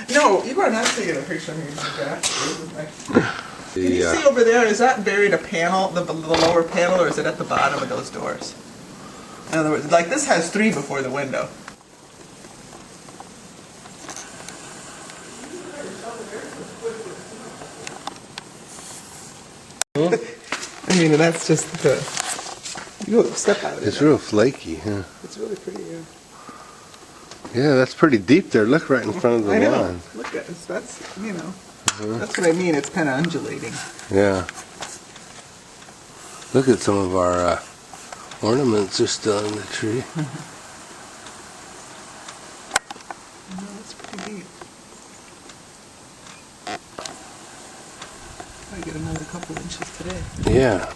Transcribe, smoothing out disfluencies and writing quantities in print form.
No, you are not taking a picture of me, Jack. Can you see over there, is that buried a panel, the lower panel, or is it at the bottom of those doors? In other words, like this has 3 before the window. I mean, that's just the... You go step out of it. It's real flaky, huh? It's really pretty, yeah. Yeah, that's pretty deep there. Look right in front of the I know. lawn. Look at this. That's, you know, that's what I mean. It's kind of undulating. Yeah. Look at some of our ornaments are still in the tree. No, that's pretty neat. I get another couple inches today. Yeah.